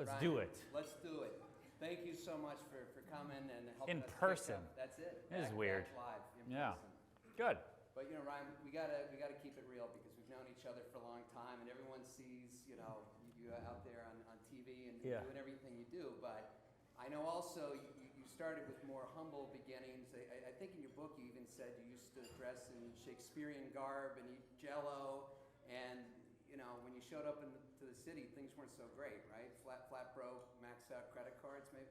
Let's do it. Let's do it. Thank you so much for coming and helping In us person. That's it. It is weird. Back live in Yeah. person. Good. But Ryan, we gotta keep it real because we've known each other for a long time, and everyone sees you out there on TV and doing everything you do. But I know also you started with more humble beginnings. I think in your book you even said you used to dress in Shakespearean garb and eat Jell-O, and when you showed up to the city, things weren't so great, right? Flat broke, maxed out credit cards, maybe.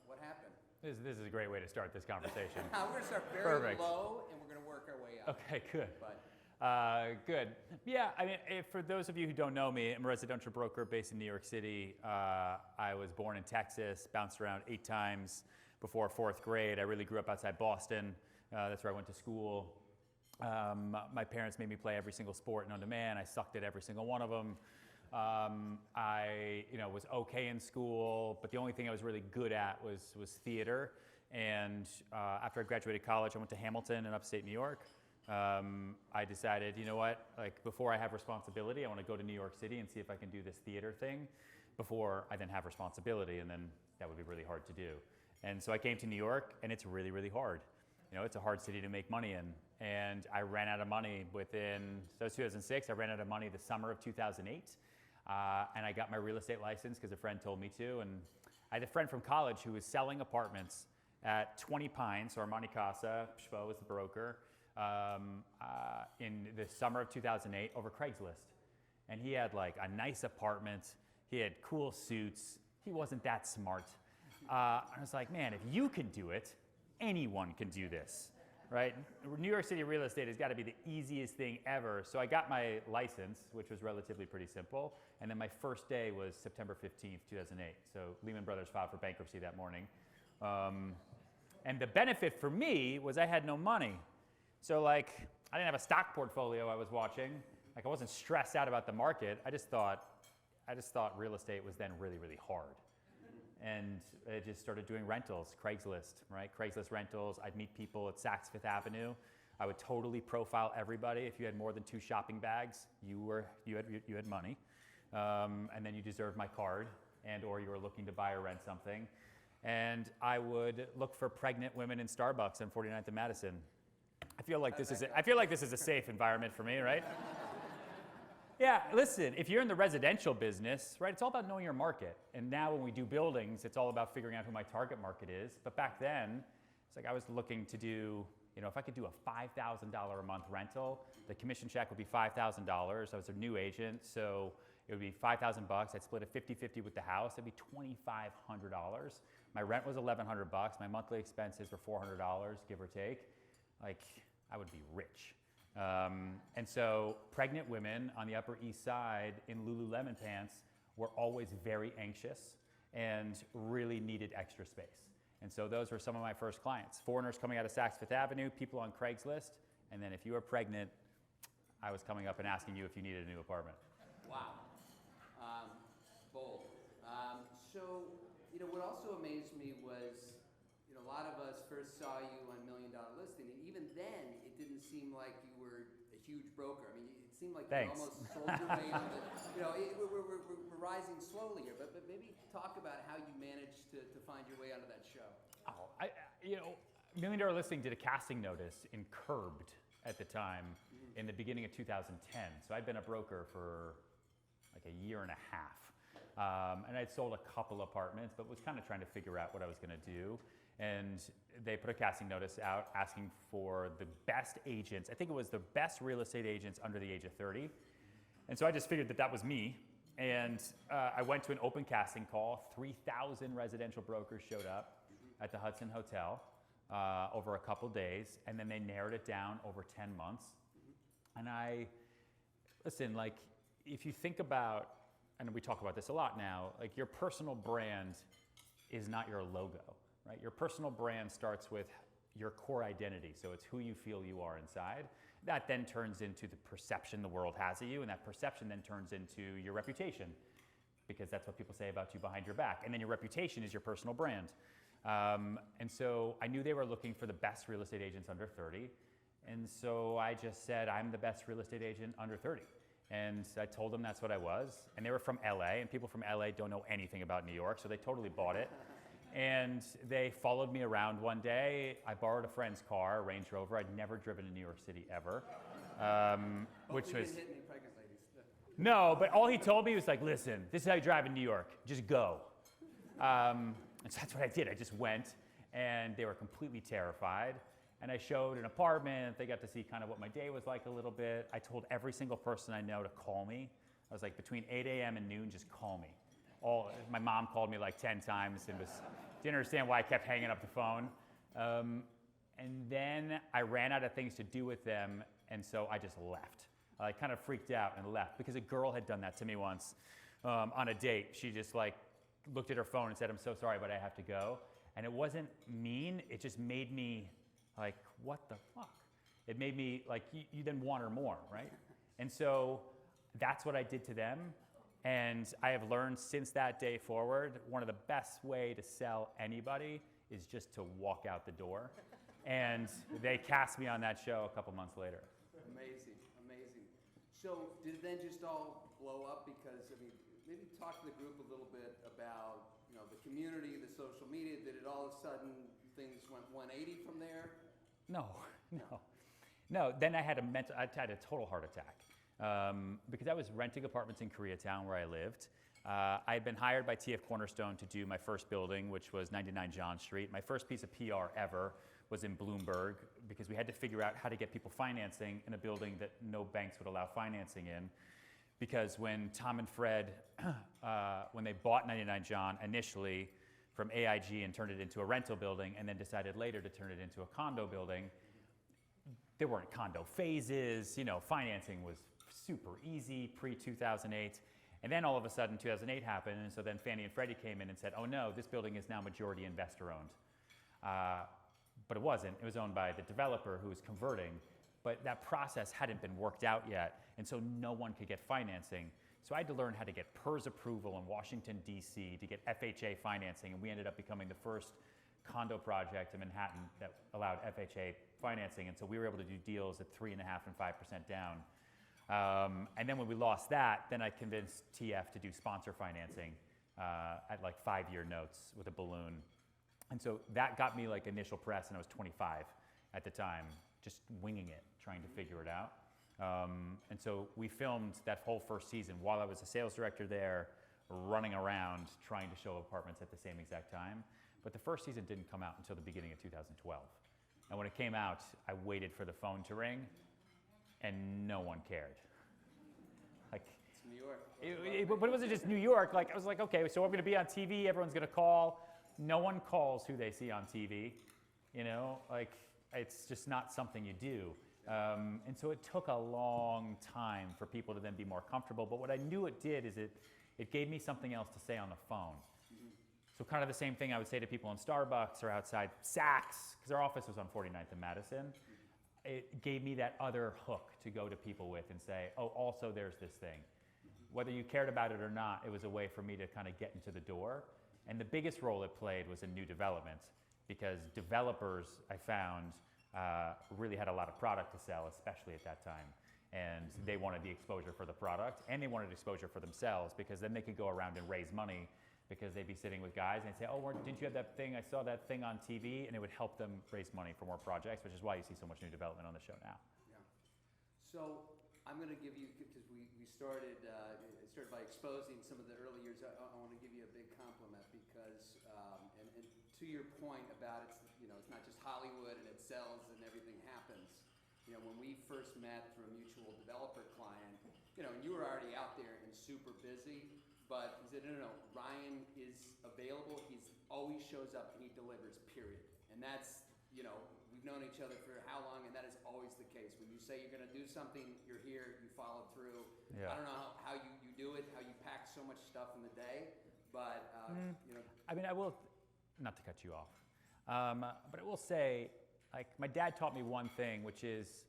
What happened? This is a great way to start this conversation. We're going to start very low, and we're going to work our way up. Okay, good. But good. Yeah, I mean, for those of you who don't know me, I'm a residential broker based in New York City. I was born in Texas, bounced around 8 times before 4th grade. I really grew up outside Boston. That's where I went to school. My parents made me play every single sport known to man. I sucked at every single one of them. I was okay in school, but the only thing I was really good at was theater. And after I graduated college, I went to Hamilton in upstate New York. I decided, before I have responsibility, I want to go to New York City and see if I can do this theater thing before I then have responsibility, and then that would be really hard to do. And so I came to New York, and it's really, really hard. It's a hard city to make money in. And I ran out of money so it was 2006, I ran out of money the summer of 2008. And I got my real estate license because a friend told me to. And I had a friend from college who was selling apartments at 20 Pines, or Armani Casa, Shpo was the broker, in the summer of 2008 over Craigslist. And he had like a nice apartment. He had cool suits. He wasn't that smart. I was like, man, if you can do it, anyone can do this, right? New York City real estate has got to be the easiest thing ever. So I got my license, which was relatively pretty simple. And then my first day was September 15th, 2008. So Lehman Brothers filed for bankruptcy that morning. And the benefit for me was I had no money. So I didn't have a stock portfolio I was watching. I wasn't stressed out about the market. I just thought real estate was then really, really hard. And I just started doing rentals, Craigslist, right? Craigslist rentals. I'd meet people at Saks Fifth Avenue. I would totally profile everybody. If you had more than 2 shopping bags, you had money, and then you deserved my card, or you were looking to buy or rent something. And I would look for pregnant women in Starbucks on 49th and Madison. I feel like this is a safe environment for me, right? Yeah, listen, if you're in the residential business, right, it's all about knowing your market. And now when we do buildings, it's all about figuring out who my target market is. But back then, it's I was looking to do, if I could do a $5,000 a month rental, the commission check would be $5,000. I was a new agent, so it would be $5,000. I'd split it 50-50 with the house. It'd be $2,500. My rent was $1,100. My monthly expenses were $400, give or take. I would be rich. And so pregnant women on the Upper East Side in Lululemon pants were always very anxious and really needed extra space. And so those were some of my first clients. Foreigners coming out of Saks Fifth Avenue, people on Craigslist, and then if you were pregnant, I was coming up and asking you if you needed a new apartment. Wow. Bold. So, what also amazed me was, a lot of us first saw you on $1 Million Listing, and even then, it didn't seem like you were a huge broker. I mean, it seemed like you almost sold your way on the, we're rising slowly here, but maybe talk about how you managed to find your way onto that show. Oh, $1 Million Listing did a casting notice in Curbed at the time in the beginning of 2010. So I'd been a broker for a year and a half. And I'd sold a couple apartments, but was kind of trying to figure out what I was going to do. And they put a casting notice out asking for the best agents. I think it was the best real estate agents under the age of 30. And so I just figured that was me. And I went to an open casting call. 3,000 residential brokers showed up at the Hudson Hotel over a couple days. And then they narrowed it down over 10 months. And listen, if you think about, and we talk about this a lot now, your personal brand is not your logo, right? Your personal brand starts with your core identity. So it's who you feel you are inside. That then turns into the perception the world has of you, and that perception then turns into your reputation, because that's what people say about you behind your back. And then your reputation is your personal brand. And so I knew they were looking for the best real estate agents under 30. And so I just said, I'm the best real estate agent under 30. And I told them that's what I was. And they were from LA, and people from LA don't know anything about New York, so they totally bought it. And they followed me around one day. I borrowed a friend's car, a Range Rover. I'd never driven in New York City ever. Which was... didn't hit any pregnant ladies. No, but all he told me was like, listen, this is how you drive in New York. Just go. And so that's what I did. I just went, and they were completely terrified. And I showed an apartment. They got to see kind of what my day was like a little bit. I told every single person I know to call me. I was like, between 8 a.m. and noon, just call me. My mom called me like 10 times and didn't understand why I kept hanging up the phone. And then I ran out of things to do with them, and so I just left. I kind of freaked out and left because a girl had done that to me once on a date. She just like looked at her phone and said, I'm so sorry, but I have to go. And it wasn't mean. It just made me like, what the fuck? It made me like, you then want her more, right? And so that's what I did to them. And I have learned since that day forward, one of the best way to sell anybody is just to walk out the door. And they cast me on that show a couple months later. Amazing, amazing. So did it then just all blow up? Because, I mean, maybe talk to the group a little bit about, you know, the community, the social media. Did it all of a sudden, things went 180 from there? No. Then I had a total heart attack because I was renting apartments in Koreatown where I lived. I had been hired by TF Cornerstone to do my first building, which was 99 John Street. My first piece of PR ever was in Bloomberg because we had to figure out how to get people financing in a building that no banks would allow financing in. Because when Tom and Fred, when they bought 99 John initially from AIG and turned it into a rental building and then decided later to turn it into a condo building, there weren't condo phases, you know, financing was super easy pre-2008. And then all of a sudden 2008 happened, and so then Fannie and Freddie came in and said, oh no, this building is now majority investor owned. But it wasn't. It was owned by the developer who was converting, but that process hadn't been worked out yet, and so no one could get financing. So I had to learn how to get PERS approval in Washington, D.C. to get FHA financing, and we ended up becoming the first condo project in Manhattan that allowed FHA financing, and so we were able to do deals at 3.5% and 5% down. And then when we lost that, then I convinced TF to do sponsor financing at like 5-year notes with a balloon. And so that got me like initial press, and I was 25 at the time, just winging it, trying to figure it out. And so we filmed that whole first season while I was a sales director there, running around trying to show apartments at the same exact time. But the first season didn't come out until the beginning of 2012. And when it came out, I waited for the phone to ring, and no one cared. Like, It's New York. But it wasn't just New York. Like, I was like, okay, so I'm going to be on TV. Everyone's going to call. No one calls who they see on TV. You know, like, it's just not something you do. And so it took a long time for people to then be more comfortable. But what I knew it did is it gave me something else to say on the phone. So kind of the same thing I would say to people in Starbucks or outside Saks, because our office was on 49th and Madison. It gave me that other hook to go to people with and say, oh, also there's this thing. Whether you cared about it or not, it was a way for me to kind of get into the door. And the biggest role it played was in new development, because developers, I found, really had a lot of product to sell, especially at that time. And they wanted the exposure for the product, and they wanted exposure for themselves, because then they could go around and raise money, because they'd be sitting with guys and they'd say, oh, didn't you have that thing? I saw that thing on TV, and it would help them raise money for more projects, which is why you see so much new development on the show now. Yeah. So I'm going to give you, because we started by exposing some of the early years. I want to give you a big compliment because, and to your point about it's not just Hollywood and it sells and everything happens. You know, when we first met through a mutual developer client, and you were already out there and super busy. But he said, no, Ryan is available. He always shows up and he delivers, period. And that's, we've known each other for how long, and that is always the case. When you say you're going to do something, you're here, you follow through. Yeah. I don't know how you do it, how you pack so much stuff in the day, but, I mean, I will, not to cut you off, but I will say, like, my dad taught me one thing, which is,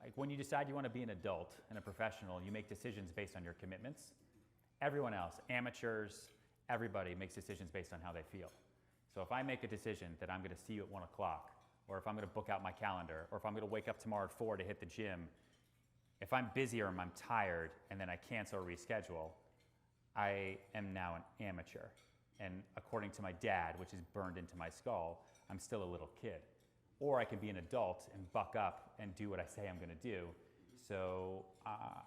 like, when you decide you want to be an adult and a professional, you make decisions based on your commitments. Everyone else, amateurs, everybody makes decisions based on how they feel. So if I make a decision that I'm going to see you at 1 o'clock, or if I'm going to book out my calendar, or if I'm going to wake up tomorrow at 4 to hit the gym, if I'm busy or I'm tired and then I cancel or reschedule, I am now an amateur. And according to my dad, which is burned into my skull, I'm still a little kid. Or I can be an adult and buck up and do what I say I'm going to do. So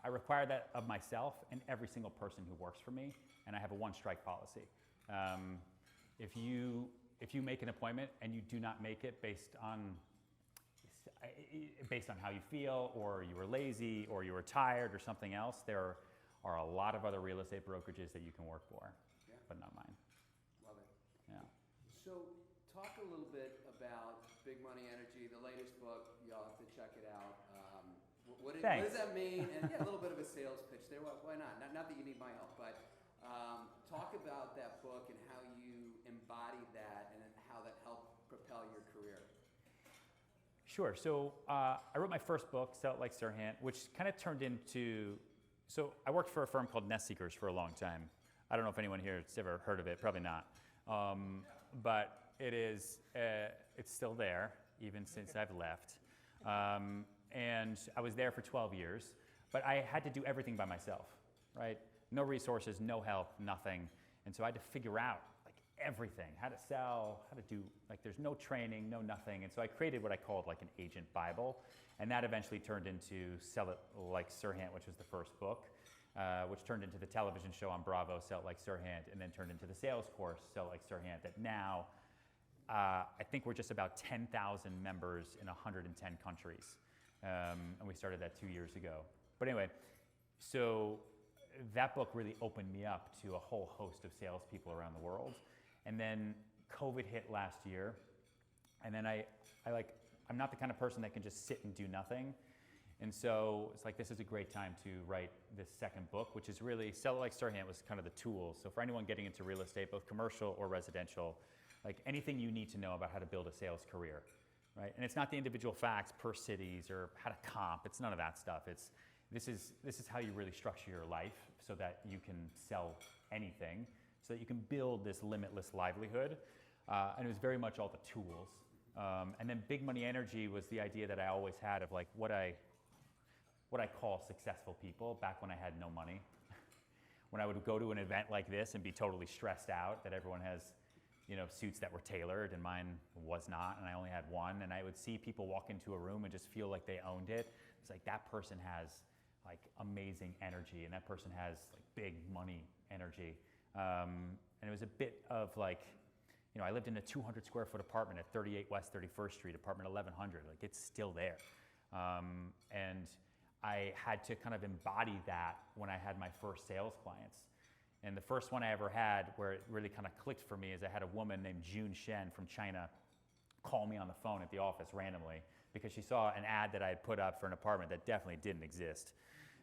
I require that of myself and every single person who works for me, and I have a one-strike policy. If you make an appointment and you do not make it based on how you feel, or you were lazy, or you were tired, or something else, there are a lot of other real estate brokerages that you can work for, but not mine. Love it. Yeah. So talk a little bit about Big Money Energy, the latest book. Y'all have to check it out. What does that mean? And a little bit of a sales pitch there. Why not? Not that you need my help, but talk about that book and how you embodied that and how that helped propel your career. Sure. So I wrote my first book, Sell It Like Serhant, which kind of turned into, so I worked for a firm called Nest Seekers for a long time. I don't know if anyone here has ever heard of it, probably not. But it's still there, even since I've left. And I was there for 12 years, but I had to do everything by myself, right? No resources, no help, nothing. And so I had to figure out like everything, how to sell, how to do, like there's no training, no nothing. And so I created what I called like an agent Bible. And that eventually turned into Sell It Like Serhant, which was the first book, which turned into the television show on Bravo, Sell It Like Serhant, and then turned into the sales course, Sell It Like Serhant, that now I think we're just about 10,000 members in 110 countries. And we started that 2 years ago. But anyway, so that book really opened me up to a whole host of salespeople around the world. And then COVID hit last year, and then I'm not the kind of person that can just sit and do nothing. And so it's like, this is a great time to write this second book, which is really, Sell It Like Serhant was kind of the tool. So for anyone getting into real estate, both commercial or residential, like anything you need to know about how to build a sales career, right? And it's not the individual facts per cities or how to comp, it's none of that stuff. This is how you really structure your life so that you can sell anything, so that you can build this limitless livelihood. And it was very much all the tools. And then Big Money Energy was the idea that I always had of like what I call successful people back when I had no money. When I would go to an event like this and be totally stressed out that everyone has, suits that were tailored and mine was not, and I only had one, and I would see people walk into a room and just feel like they owned it. It's like that person has like amazing energy, and that person has like big money energy. And it was a bit of like, I lived in a 200 square foot apartment at 38 West 31st Street, apartment 1100, like it's still there. And I had to kind of embody that when I had my first sales clients. And the first one I ever had where it really kind of clicked for me is I had a woman named June Shen from China call me on the phone at the office randomly because she saw an ad that I had put up for an apartment that definitely didn't exist.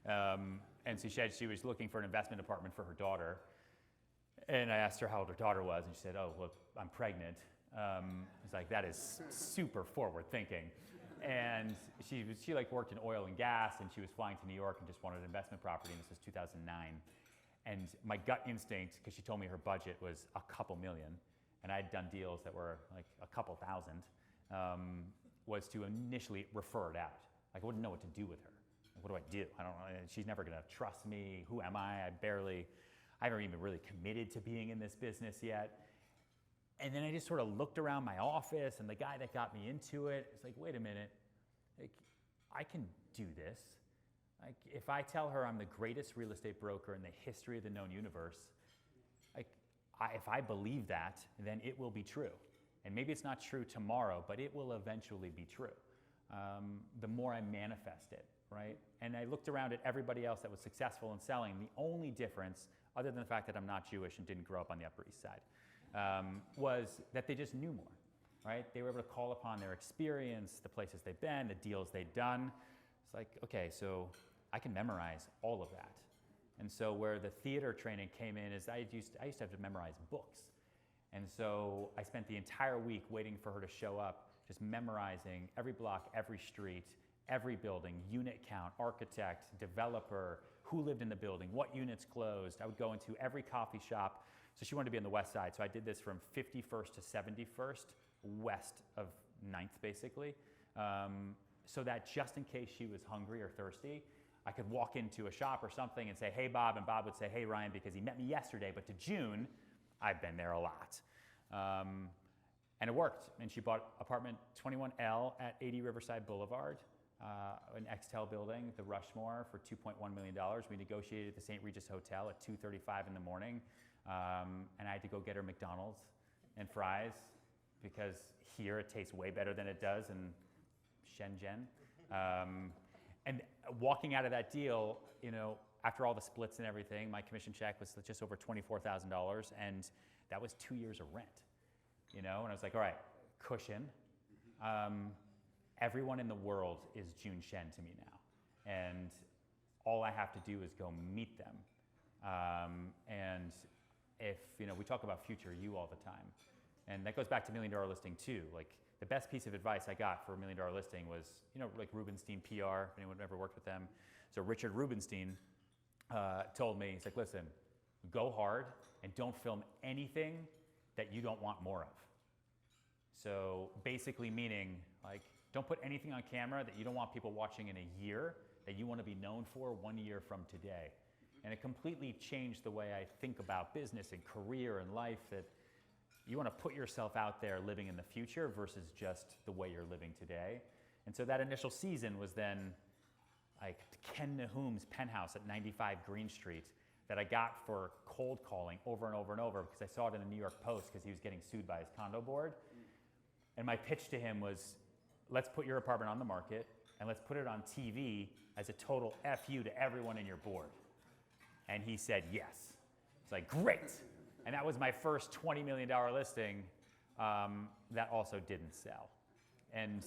And so she was looking for an investment apartment for her daughter. And I asked her how old her daughter was, and she said, "Oh, look, I'm pregnant." It's like, that is super forward thinking. And she worked in oil and gas, and she was flying to New York and just wanted an investment property, and this was 2009. And my gut instinct, because she told me her budget was a couple million, and I had done deals that were like a couple thousand, was to initially refer it out. Like, I wouldn't know what to do with her. Like, what do I do? I don't know. She's never going to trust me. Who am I? I haven't even really committed to being in this business yet. And then I just sort of looked around my office, and the guy that got me into it was like, wait a minute, like, I can do this. Like, if I tell her I'm the greatest real estate broker in the history of the known universe, like, if I believe that, then it will be true. And maybe it's not true tomorrow, but it will eventually be true. The more I manifest it, right? And I looked around at everybody else that was successful in selling. The only difference, other than the fact that I'm not Jewish and didn't grow up on the Upper East Side, was that they just knew more, right? They were able to call upon their experience, the places they've been, the deals they've done. It's like, okay, so I can memorize all of that. And so where the theater training came in is I used to have to memorize books. And so I spent the entire week waiting for her to show up, just memorizing every block, every street, every building, unit count, architect, developer, who lived in the building, what units closed. I would go into every coffee shop. So she wanted to be on the west side. So I did this from 51st to 71st, west of 9th, basically. So that just in case she was hungry or thirsty, I could walk into a shop or something and say, hey, Bob, and Bob would say, hey, Ryan, because he met me yesterday, but to June, I've been there a lot. And it worked. And she bought apartment 21L at 80 Riverside Boulevard, an Extel building, the Rushmore, for $2.1 million. We negotiated at the St. Regis Hotel at 2:35 in the morning. And I had to go get her McDonald's and fries because here it tastes way better than it does in Shenzhen. And walking out of that deal, you know, after all the splits and everything, my commission check was just over $24,000, and that was 2 years of rent, you know? And I was like, all right, cushion. Everyone in the world is June Shen to me now, and all I have to do is go meet them. And if, you know, we talk about future you all the time, and that goes back to $1 Million Listing too. Like, the best piece of advice I got for a $1 Million Listing was, you know, like Rubenstein PR, if anyone ever worked with them. So Richard Rubenstein told me, he's like, listen, go hard and don't film anything that you don't want more of. So basically meaning, like, don't put anything on camera that you don't want people watching in a year, that you want to be known for 1 year from today. And it completely changed the way I think about business and career and life, that you want to put yourself out there living in the future versus just the way you're living today. And so that initial season was then like Ken Nahum's penthouse at 95 Green Street that I got for cold calling over and over and over because I saw it in the New York Post because he was getting sued by his condo board. And my pitch to him was, let's put your apartment on the market and let's put it on TV as a total FU to everyone in your board. And he said yes. It's like, great. And that was my first $20 million listing that also didn't sell. And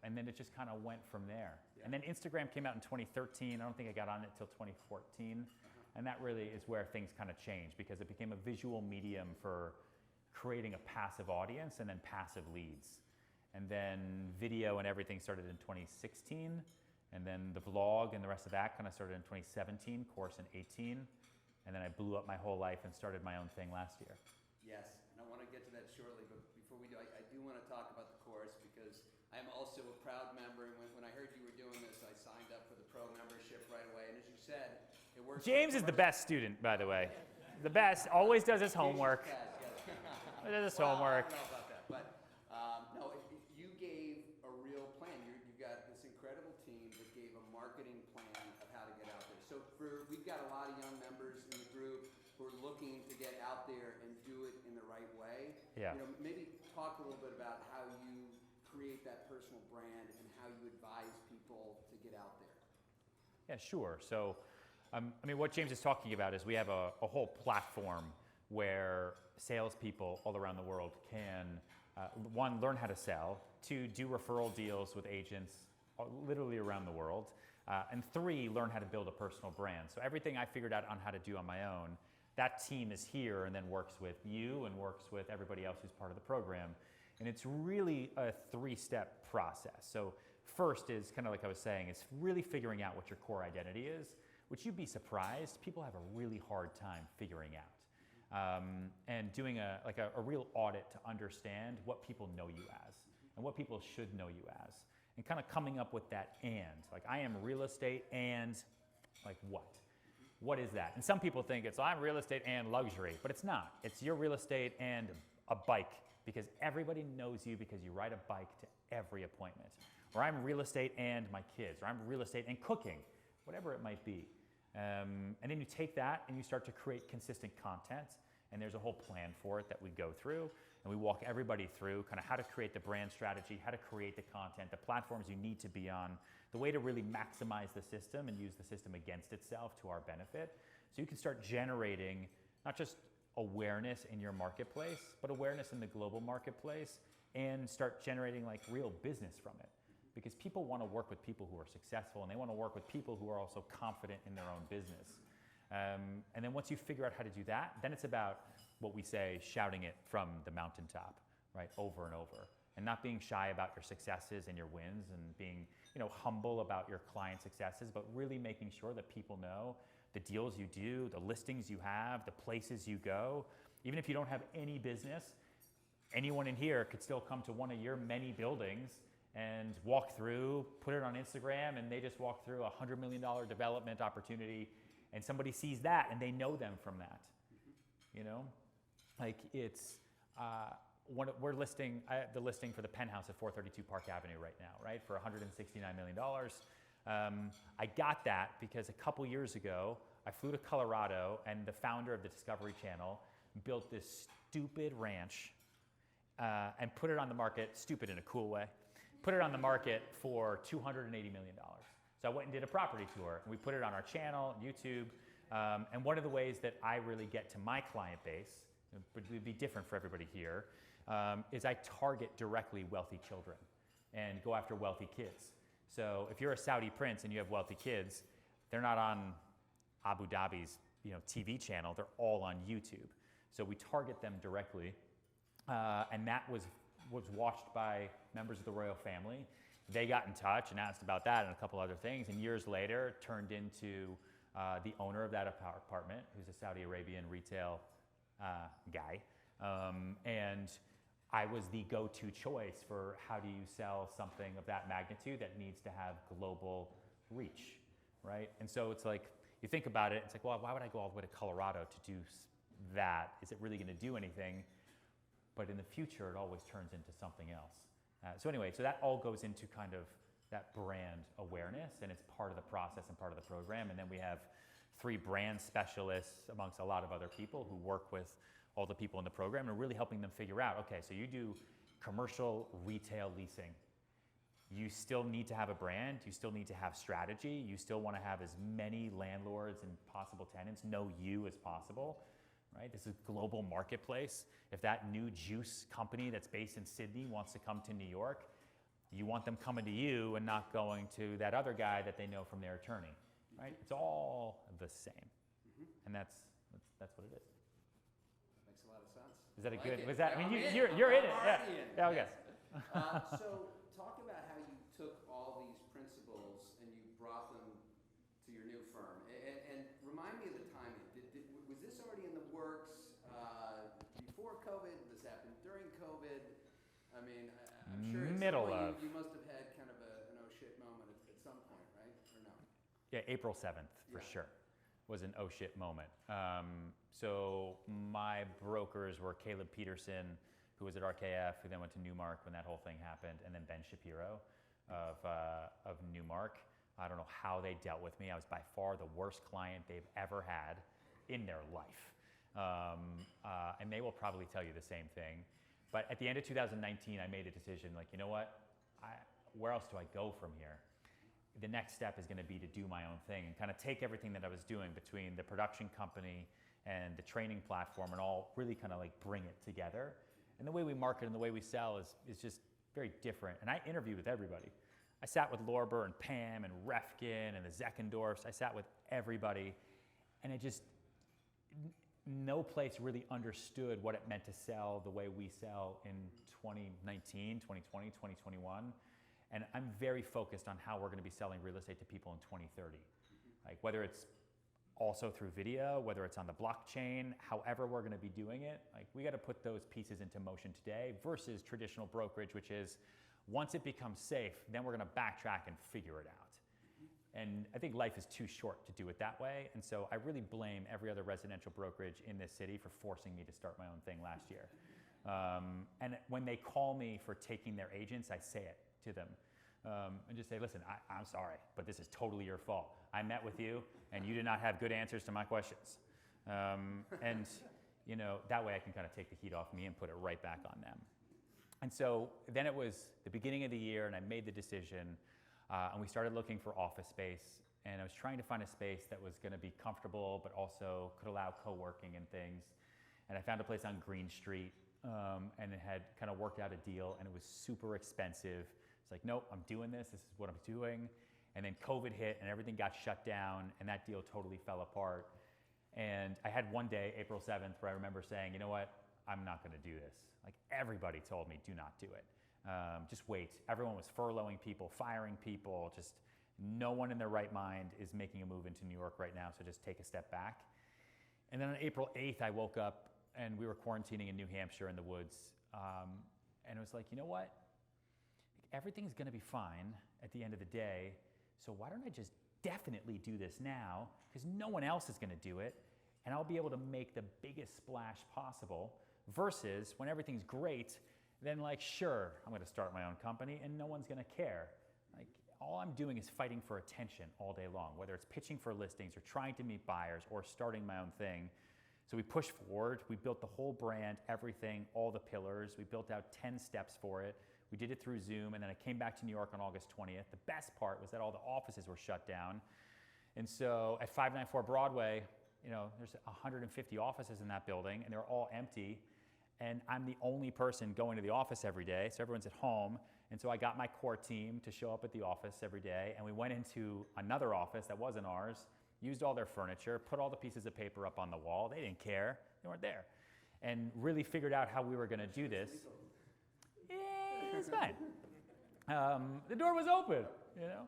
then it just kind of went from there. Yeah. And then Instagram came out in 2013. I don't think I got on it until 2014. And that really is where things kind of changed because it became a visual medium for creating a passive audience and then passive leads. And then video and everything started in 2016. And then the vlog and the rest of that kind of started in 2017, course in 18. And then I blew up my whole life and started my own thing last year. Yes, and I want to get to that shortly, but before we do, I do want to talk about the course because I'm also a proud member, and when I heard you were doing this, I signed up for the pro membership right away, and as you said, it works. James is the best student, by the way. The best, always does his homework. Does his homework. I don't know about that, but no, you gave a real plan. You've got this incredible team that gave a marketing plan of how to get out there. So we've got a lot of young members in the group who are looking to get out there and do it in the right way. Yeah. You know, maybe talk a little bit about how you create that personal brand and how you advise people to get out there. Yeah, sure. So, I mean, what James is talking about is we have a whole platform where salespeople all around the world can, one, learn how to sell, two, do referral deals with agents literally around the world, and three, learn how to build a personal brand. So everything I figured out on how to do on my own, that team is here and then works with you and works with everybody else who's part of the program. And it's really a three-step process. So first is kind of like I was saying, it's really figuring out what your core identity is, which you'd be surprised, people have a really hard time figuring out. And doing a real audit to understand what people know you as and what people should know you as, and kind of coming up with that and. Like, I am real estate and, like, what? What is that? And some people think it's, I'm real estate and luxury, but it's not. It's your real estate and a bike, because everybody knows you because you ride a bike to every appointment. Or I'm real estate and my kids, or I'm real estate and cooking, whatever it might be. And then you take that and you start to create consistent content, and there's a whole plan for it that we go through, and we walk everybody through kind of how to create the brand strategy, how to create the content, the platforms you need to be on, the way to really maximize the system and use the system against itself to our benefit. So you can start generating not just awareness in your marketplace, but awareness in the global marketplace, and start generating like real business from it. Because people want to work with people who are successful, and they want to work with people who are also confident in their own business. And then once you figure out how to do that, then it's about what we say, shouting it from the mountaintop, right, over and over. And not being shy about your successes and your wins, and being, you know, humble about your client successes, but really making sure that people know the deals you do, the listings you have, the places you go. Even if you don't have any business, anyone in here could still come to one of your many buildings and walk through, put it on Instagram, and they just walk through a $100 million development opportunity, and somebody sees that and they know them from that. You know, like it's we're listing the listing for the penthouse at 432 Park Avenue right now, right, for $169 million. I got that because a couple years ago I flew to Colorado, and the founder of the Discovery Channel built this stupid ranch and put it on the market, stupid in a cool way, put it on the market for $280 million. So I went and did a property tour, and we put it on our channel, YouTube, and one of the ways that I really get to my client base, it would be different for everybody here, is I target directly wealthy children and go after wealthy kids. So if you're a Saudi prince and you have wealthy kids, they're not on Abu Dhabi's TV channel, they're all on YouTube. So we target them directly, and that was watched by members of the royal family. They got in touch and asked about that and a couple other things, and years later turned into the owner of that apartment, who's a Saudi Arabian retail guy. And I was the go-to choice for how do you sell something of that magnitude that needs to have global reach, right? And so it's like, you think about it, it's like, well, why would I go all the way to Colorado to do that? Is it really going to do anything? But in the future, it always turns into something else. So anyway, so that all goes into kind of that brand awareness, and it's part of the process and part of the program. And then we have 3 brand specialists amongst a lot of other people who work with all the people in the program and really helping them figure out, okay, so you do commercial retail leasing. You still need to have a brand, you still need to have strategy, you still want to have as many landlords and possible tenants know you as possible, right? This is a global marketplace. If that new juice company that's based in Sydney wants to come to New York, you want them coming to you and not going to that other guy that they know from their attorney, right? It's all the same. And that's what it is. Makes a lot of sense. Is that a Like good, it. was that, I mean, I'm you're in it. I'm Yeah, already in. yeah, okay. Yes. So talk about how you took all these principles and you brought them to your new firm. And remind me of the timing. Was this already in the works before COVID? Did this happen during COVID? I mean, I'm sure you must have had kind of an oh shit moment at some point, right? Or no? Yeah, April 7th, for sure, was an oh shit moment. So my brokers were Caleb Peterson, who was at RKF, who then went to Newmark when that whole thing happened, and then Ben Shapiro of Newmark. I don't know how they dealt with me. I was by far the worst client they've ever had in their life. And they will probably tell you the same thing. But at the end of 2019, I made a decision, like, you know what? Where else do I go from here? The next step is going to be to do my own thing and kind of take everything that I was doing between the production company and the training platform and all really kind of like bring it together. And the way we market and the way we sell is just very different. And I interview with everybody. I sat with Lorber and Pam and Refkin and the Zeckendorfs. I sat with everybody. And it just, no place really understood what it meant to sell the way we sell in 2019, 2020, 2021. And I'm very focused on how we're going to be selling real estate to people in 2030. Like whether it's also through video, whether it's on the blockchain, however we're going to be doing it, like we got to put those pieces into motion today versus traditional brokerage, which is once it becomes safe, then we're going to backtrack and figure it out. And I think life is too short to do it that way. And so I really blame every other residential brokerage in this city for forcing me to start my own thing last year. And when they call me for taking their agents, I say it to them and just say, listen, I'm sorry, but this is totally your fault. I met with you and you did not have good answers to my questions. And you know, that way I can kind of take the heat off me and put it right back on them. And so then it was the beginning of the year and I made the decision and we started looking for office space, and I was trying to find a space that was going to be comfortable but also could allow co-working and things. And I found a place on Green Street and it had kind of worked out a deal, and it was super expensive. It's like, nope, I'm doing this. This is what I'm doing. And then COVID hit and everything got shut down and that deal totally fell apart. And I had one day, April 7th, where I remember saying, you know what, I'm not going to do this. Like everybody told me, do not do it. Just wait. Everyone was furloughing people, firing people. Just no one in their right mind is making a move into New York right now, so just take a step back. And then on April 8th, I woke up and we were quarantining in New Hampshire in the woods. And it was like, you know what? everything's going to be fine at the end of the day. So why don't I just definitely do this now? Because no one else is going to do it. And I'll be able to make the biggest splash possible versus when everything's great, then like, sure, I'm going to start my own company and no one's going to care. Like, all I'm doing is fighting for attention all day long, whether it's pitching for listings or trying to meet buyers or starting my own thing. So we pushed forward. We built the whole brand, everything, all the pillars. We built out 10 steps for it. We did it through Zoom, and then I came back to New York on August 20th. The best part was that all the offices were shut down. And so at 594 Broadway, you know, there's 150 offices in that building, and they're all empty. And I'm the only person going to the office every day, so everyone's at home. And so I got my core team to show up at the office every day, and we went into another office that wasn't ours, used all their furniture, put all the pieces of paper up on the wall. They didn't care. They weren't there. And really figured out how we were going to do this. Yeah, it's fine. The door was open, you know?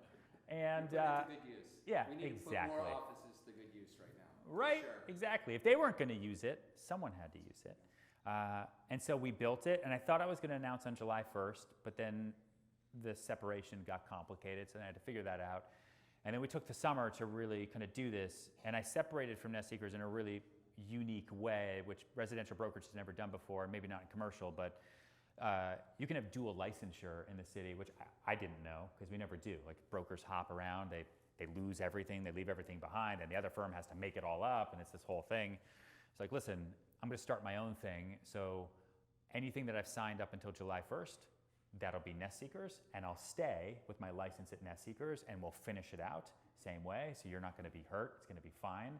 And to good use. yeah, we need exactly. to put more offices to good use right now. Right, Sure. exactly. If they weren't going to use it, someone had to use it. And so we built it, and I thought I was going to announce on July 1st, but then the separation got complicated, so I had to figure that out. And then we took the summer to really kind of do this, and I separated from Nest Seekers in a really unique way, which residential brokerage has never done before, maybe not in commercial, but you can have dual licensure in the city, which I didn't know, because we never do. Like, brokers hop around, they lose everything, they leave everything behind, and the other firm has to make it all up, and it's this whole thing. It's like, listen, I'm going to start my own thing, so anything that I've signed up until July 1st, that'll be Nest Seekers, and I'll stay with my license at Nest Seekers, and we'll finish it out same way, so you're not going to be hurt, it's going to be fine.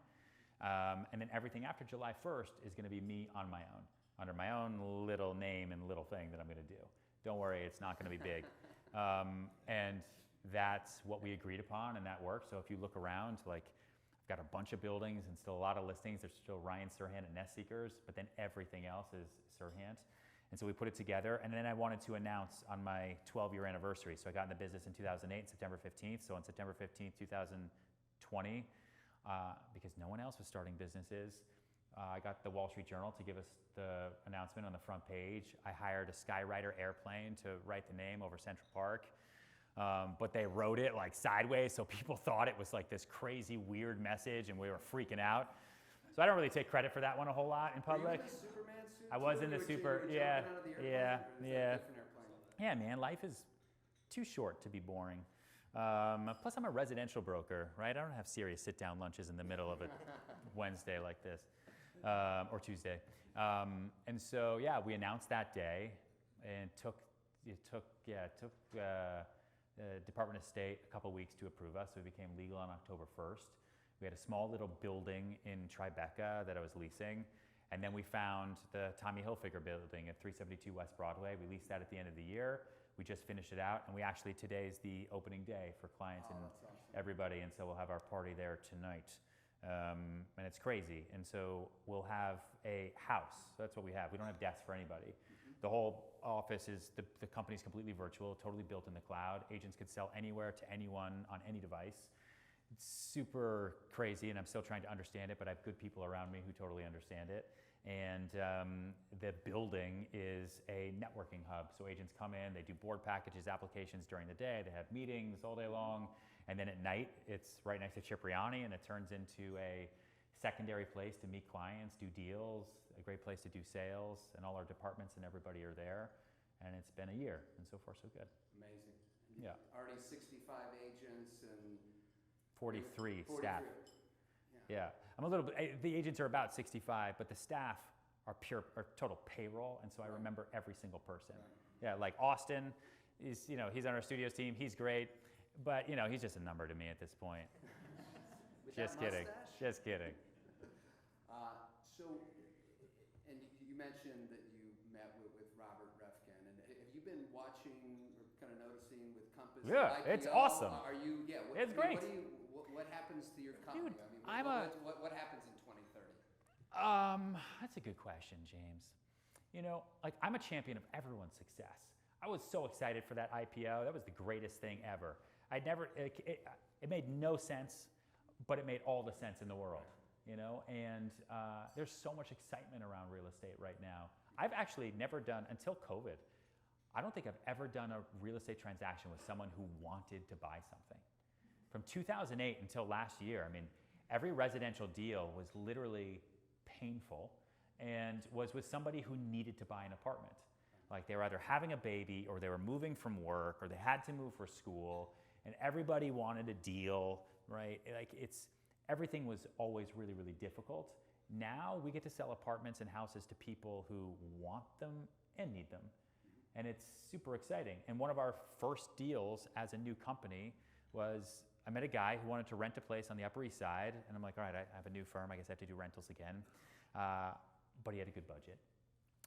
And then everything after July 1st is going to be me on my own, under my own little name and little thing that I'm going to do. Don't worry, it's not going to be big. And that's what we agreed upon, and that worked. So if you look around, like, I've got a bunch of buildings and still a lot of listings. There's still Ryan Serhant and Nest Seekers, but then everything else is Serhant. And so we put it together, and then I wanted to announce on my 12-year anniversary. So I got in the business in 2008, September 15th. So on September 15th, 2020, because no one else was starting businesses, I got the Wall Street Journal to give us the announcement on the front page. I hired a Skyrider airplane to write the name over Central Park. But they wrote it like sideways, so people thought it was like this crazy weird message, and we were freaking out. So I don't really take credit for that one a whole lot in public. Were you in the Superman suit? I was in the super, yeah, yeah. Yeah, man, life is too short to be boring. Plus, I'm a residential broker, right? I don't have serious sit-down lunches in the middle of a Wednesday like this, or Tuesday. And so, yeah, we announced that day, and it took Department of State a couple weeks to approve us, so we became legal on October 1st. We had a small little building in Tribeca that I was leasing, and then we found the Tommy Hilfiger building at 372 West Broadway. We leased that at the end of the year. We just finished it out, and we actually, today's the opening day for clients and awesome. everybody, and so we'll have our party there tonight. And it's crazy, and so we'll have a house. So that's what we have. We don't have desks for anybody. The whole office is, the company's completely virtual, totally built in the cloud. Agents could sell anywhere to anyone on any device. It's super crazy, and I'm still trying to understand it, but I have good people around me who totally understand it. And the building is a networking hub. So agents come in, they do board packages, applications during the day, they have meetings all day long, and then at night, it's right next to Cipriani, and it turns into a secondary place to meet clients, do deals, a great place to do sales, and all our departments and everybody are there. And it's been a year, and so far so good. Amazing. Yeah. Already 65 agents and 43 43. staff. Yeah. I'm a little bit, the agents are about 65, but the staff are total payroll, and so I remember every single person. Right. Yeah, like Austin is, he's on our studios team, he's great, but he's just a number to me at this point. With Just that kidding, mustache? just kidding. So, and you mentioned that you met with Robert Refkin, and have you been watching or kind of noticing with Compass? Yeah, IPO? it's awesome. Are you? Yeah, It's great. What happens to your company? Dude, I mean, what happens in 2030? That's a good question, James. Like, I'm a champion of everyone's success. I was so excited for that IPO. That was the greatest thing ever. It made no sense, but it made all the sense in the world, and there's so much excitement around real estate right now. I've actually never done, until COVID, I don't think I've ever done a real estate transaction with someone who wanted to buy something. From 2008 until last year, I mean, every residential deal was literally painful and was with somebody who needed to buy an apartment. Like they were either having a baby or they were moving from work or they had to move for school and everybody wanted a deal, right? Like everything was always really, really difficult. Now we get to sell apartments and houses to people who want them and need them. And it's super exciting. And one of our first deals as a new company was, I met a guy who wanted to rent a place on the Upper East Side. And I'm like, all right, I have a new firm. I guess I have to do rentals again. But he had a good budget.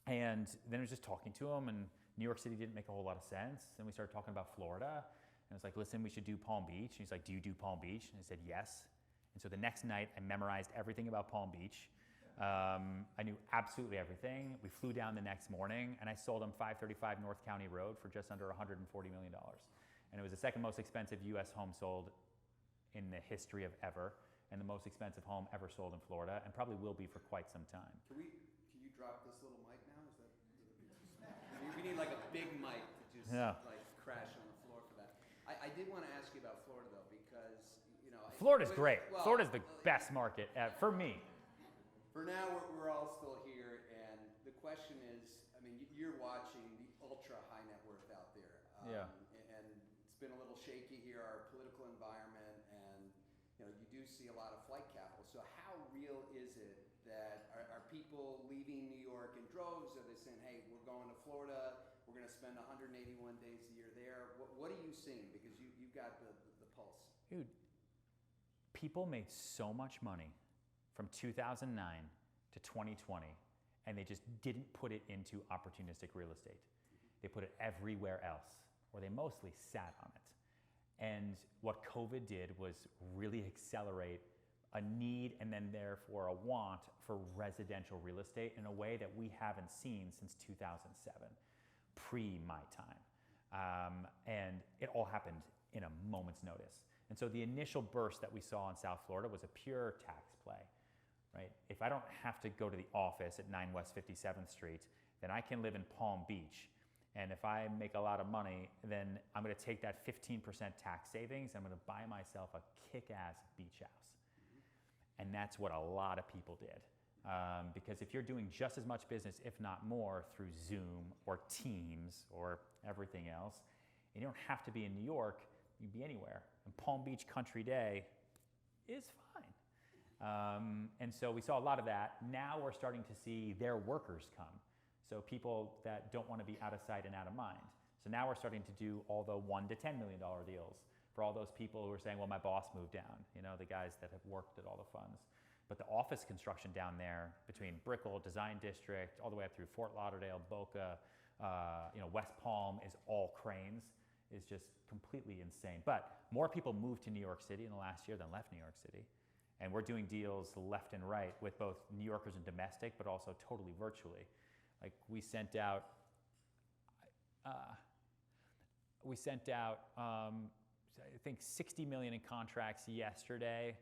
And then I was just talking to him, and New York City didn't make a whole lot of sense. And we started talking about Florida. And I was like, listen, we should do Palm Beach. And he's like, do you do Palm Beach? And I said, yes. And so the next night, I memorized everything about Palm Beach. I knew absolutely everything. We flew down the next morning, and I sold him 535 North County Road for just under $140 million. And it was the second most expensive U.S. home sold in the history of ever, and the most expensive home ever sold in Florida, and probably will be for quite some time. Can you drop this little mic now? Is that too small? We need like a big mic to just like crash on the floor for that. I did want to ask you about Florida though, because Florida's great. Well, Florida's the best market for me. For now, we're all still here, and the question is, I mean, you're watching the ultra high net worth out there. Yeah. And it's been a little shaky here, our political environment, and you do see a lot of flight capital. So how real is it that are people leaving New York in droves? Are they saying, hey, we're going to Florida, we're going to spend 181 days a year there? What are you seeing? Because you've got the pulse. Dude, people made so much money from 2009 to 2020, and they just didn't put it into opportunistic real estate. They put it everywhere else, or they mostly sat on it. And what COVID did was really accelerate a need and then therefore a want for residential real estate in a way that we haven't seen since 2007, pre my time. And it all happened in a moment's notice. And so the initial burst that we saw in South Florida was a pure tax play, right? If I don't have to go to the office at 9 West 57th Street, then I can live in Palm Beach. And if I make a lot of money, then I'm going to take that 15% tax savings, I'm going to buy myself a kick-ass beach house. And that's what a lot of people did. Because if you're doing just as much business, if not more, through Zoom or Teams or everything else, and you don't have to be in New York, you can be anywhere. And Palm Beach Country Day is fine. And so we saw a lot of that. Now we're starting to see their workers come. So people that don't want to be out of sight and out of mind. So now we're starting to do all the $1 to $10 million deals for all those people who are saying, well, my boss moved down, the guys that have worked at all the funds. But the office construction down there between Brickell, Design District, all the way up through Fort Lauderdale, Boca, West Palm is all cranes, is just completely insane. But more people moved to New York City in the last year than left New York City. And we're doing deals left and right with both New Yorkers and domestic, but also totally virtually. Like we sent out, I think 60 million in contracts yesterday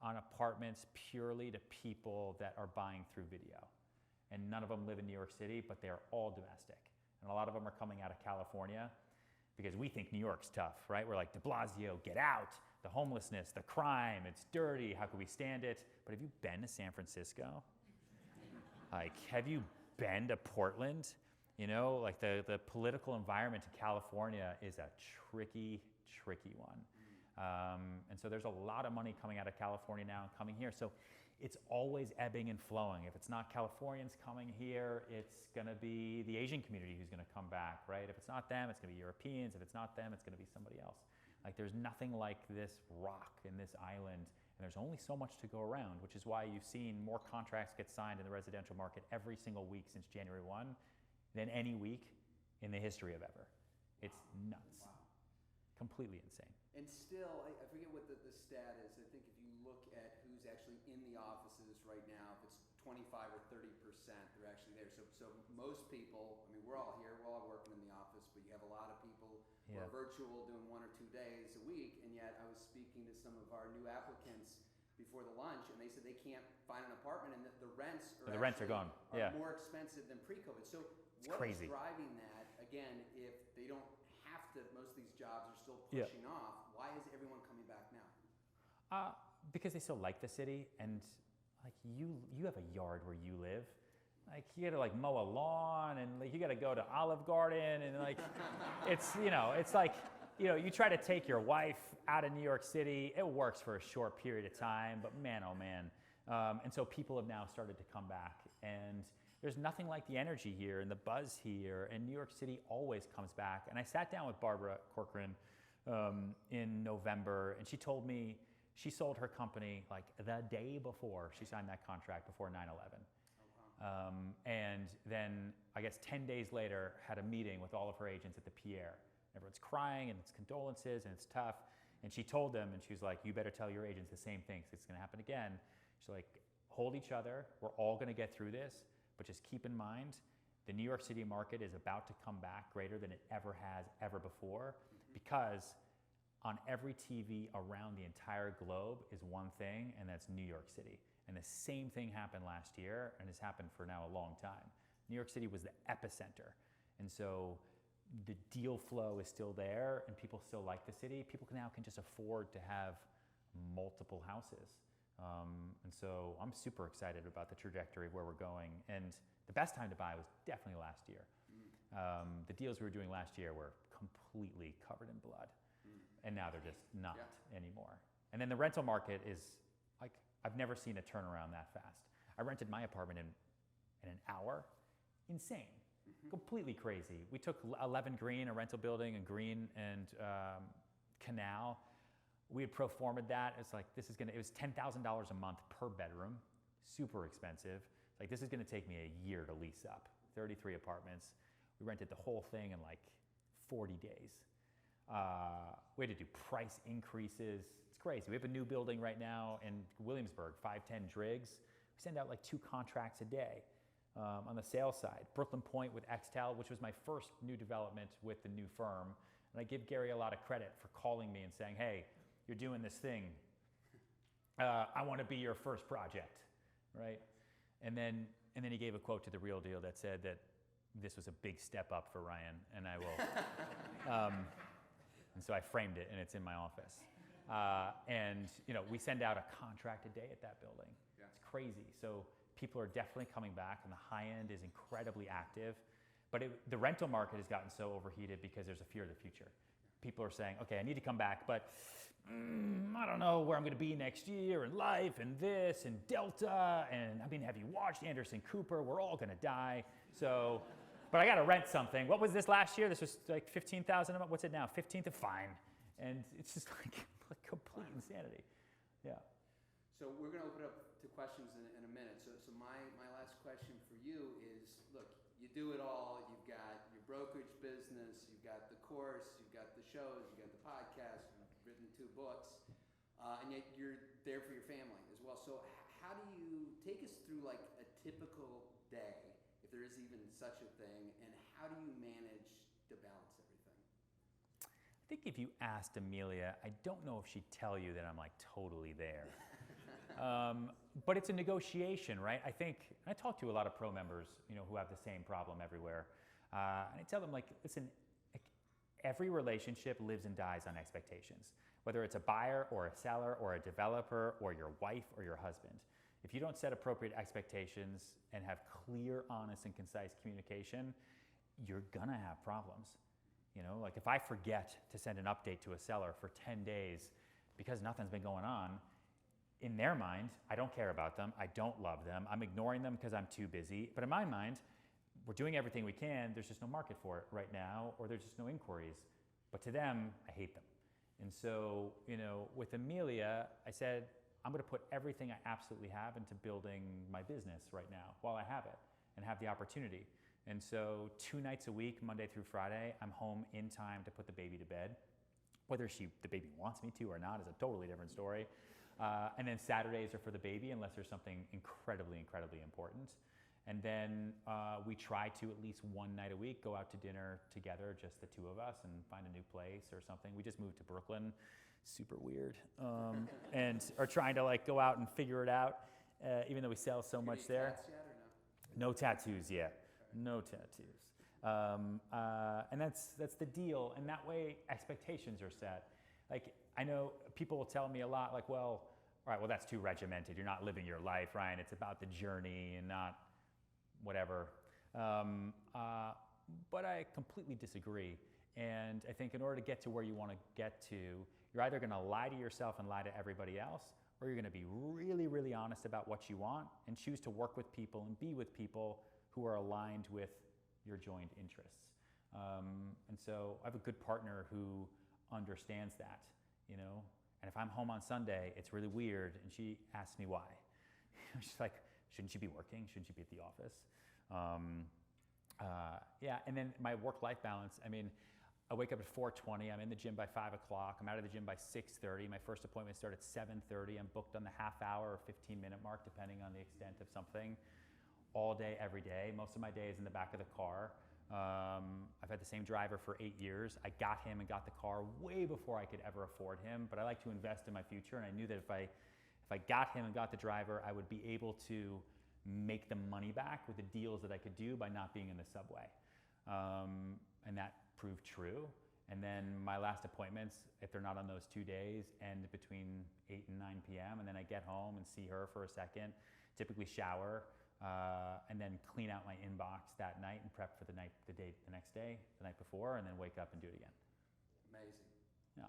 on apartments purely to people that are buying through video. And none of them live in New York City, but they're all domestic. And a lot of them are coming out of California because we think New York's tough, right? We're like, de Blasio, get out. The homelessness, the crime, it's dirty, how could we stand it? But have you been to San Francisco? Like, have you been to Portland? Like the political environment in California is a tricky one. And so there's a lot of money coming out of California now and coming here. So it's always ebbing and flowing. If it's not Californians coming here, it's going to be the Asian community who's going to come back, right? If it's not them, it's going to be Europeans. If it's not them, it's going to be somebody else. Like there's nothing like this rock in this island, and there's only so much to go around, which is why you've seen more contracts get signed in the residential market every single week since January 1 than any week in the history of ever. It's nuts. Wow. Completely insane. And still, I forget what the stat is. I think if you look at who's actually in the offices right now, if it's 25 or 30%, they're actually there. So most people, I mean, we're all here, we're all working in the office, but you have a lot of people who are virtual doing 1 or 2 days a week. And yet I was speaking to some of our new applicants before the lunch, and they said they can't find an apartment, and the rents are gone. Yeah. More expensive than pre-COVID. So It's what crazy. is driving that? Again, if they don't have to, most of these jobs are still pushing off. Why is everyone coming back now? Because they still like the city, and like you have a yard where you live. Like you gotta like mow a lawn, and like you gotta go to Olive Garden, and like it's like you try to take your wife out of New York City. It works for a short period of time, but man, oh man. And so people have now started to come back, and there's nothing like the energy here and the buzz here, and New York City always comes back. And I sat down with Barbara Corcoran in November, and she told me she sold her company like the day before she signed that contract, before 9/11. And then I guess 10 days later had a meeting with all of her agents at the Pierre. Everyone's crying and it's condolences and it's tough. And she told them, and she was like, you better tell your agents the same thing, 'cause it's gonna happen again. She's like, hold each other, we're all gonna get through this, but just keep in mind, the New York City market is about to come back greater than it ever has ever before, because on every TV around the entire globe is one thing, and that's New York City. And the same thing happened last year, and has happened for now a long time. New York City was the epicenter. And so the deal flow is still there, and people still like the city. People now can just afford to have multiple houses. And so I'm super excited about the trajectory of where we're going. And the best time to buy was definitely last year. The deals we were doing last year were completely covered in blood. And now they're just not anymore. And then the rental market is like, I've never seen a turnaround that fast. I rented my apartment in an hour. Insane. Completely crazy. We took 11 Green, a rental building in Green and Canal. We had pro forma'd that. It's like, it was $10,000 a month per bedroom. Super expensive. It's like, this is gonna take me a year to lease up. 33 apartments. We rented the whole thing in like 40 days. We had to do price increases. It's crazy. We have a new building right now in Williamsburg, 510 Driggs. We send out like 2 contracts a day on the sales side. Brooklyn Point with Xtel, which was my first new development with the new firm. And I give Gary a lot of credit for calling me and saying, hey, you're doing this thing. I want to be your first project, right? And then he gave a quote to The Real Deal that said that this was a big step up for Ryan, and I will. And so I framed it, and it's in my office. And we send out a contract a day at that building. Yeah. It's crazy. So people are definitely coming back, and the high end is incredibly active. But the rental market has gotten so overheated because there's a fear of the future. People are saying, okay, I need to come back, but I don't know where I'm going to be next year, and life, and this, and Delta, and I mean, have you watched Anderson Cooper? We're all going to die. So, but I got to rent something. What was this last year? This was like $15,000 a month. What's it now? 15th? Fine. And it's just like complete insanity. Yeah. So we're going to open up to questions in a minute. So my last question for you is, look, you do it all. You've got your brokerage business, you've got the course, you've got the shows, you've got the podcast, you've written 2 books, and yet you're there for your family as well. So how do you take us through like a typical day, if there is even such a thing, and how do you manage to balance everything? I think if you asked Amelia, I don't know if she'd tell you that I'm like totally there. But it's a negotiation, right? I think, and I talk to a lot of pro members, who have the same problem everywhere. And I tell them, like, listen, every relationship lives and dies on expectations, whether it's a buyer or a seller or a developer or your wife or your husband. If you don't set appropriate expectations and have clear, honest, and concise communication, you're gonna have problems. Like if I forget to send an update to a seller for 10 days because nothing's been going on, in their mind, I don't care about them, I don't love them, I'm ignoring them because I'm too busy. But in my mind, we're doing everything we can, there's just no market for it right now, or there's just no inquiries. But to them, I hate them. And so, with Amelia, I said, I'm gonna put everything I absolutely have into building my business right now while I have it and have the opportunity. And so 2 nights a week, Monday through Friday, I'm home in time to put the baby to bed. Whether the baby wants me to or not is a totally different story. And then Saturdays are for the baby unless there's something incredibly, incredibly important. And then we try to at least 1 night a week go out to dinner together, just the 2 of us, and find a new place or something. We just moved to Brooklyn super weird, and are trying to like go out and figure it out, even though we sell so much Any there. tats yet or no? No tattoos yet. No tattoos. And that's the deal. And that way expectations are set. Like I know people will tell me a lot like, well, all right, well that's too regimented. You're not living your life, Ryan. It's about the journey and not whatever. But I completely disagree. And I think in order to get to where you want to get to, you're either going to lie to yourself and lie to everybody else, or you're going to be really, really honest about what you want and choose to work with people and be with people who are aligned with your joint interests. And so I have a good partner who understands that, you know. And if I'm home on Sunday, it's really weird, and she asks me why. She's like, shouldn't you be working? Shouldn't you be at the office? Yeah, and then my work-life balance, I mean, I wake up at 4:20, I'm in the gym by 5 o'clock, I'm out of the gym by 6:30, my first appointment starts at 7:30, I'm booked on the half hour or 15-minute mark, depending on the extent of something, all day, every day. Most of my day is in the back of the car. I've had the same driver for 8 years. I got him and got the car way before I could ever afford him, but I like to invest in my future, and I knew that if I got him and got the driver, I would be able to make the money back with the deals that I could do by not being in the subway. And that proved true. And then my last appointments, if they're not on those 2 days, end between 8 and 9 p.m. And then I get home and see her for a second, typically shower, and then clean out my inbox that night and prep for the next day, the night before, and then wake up and do it again. Amazing. Yeah.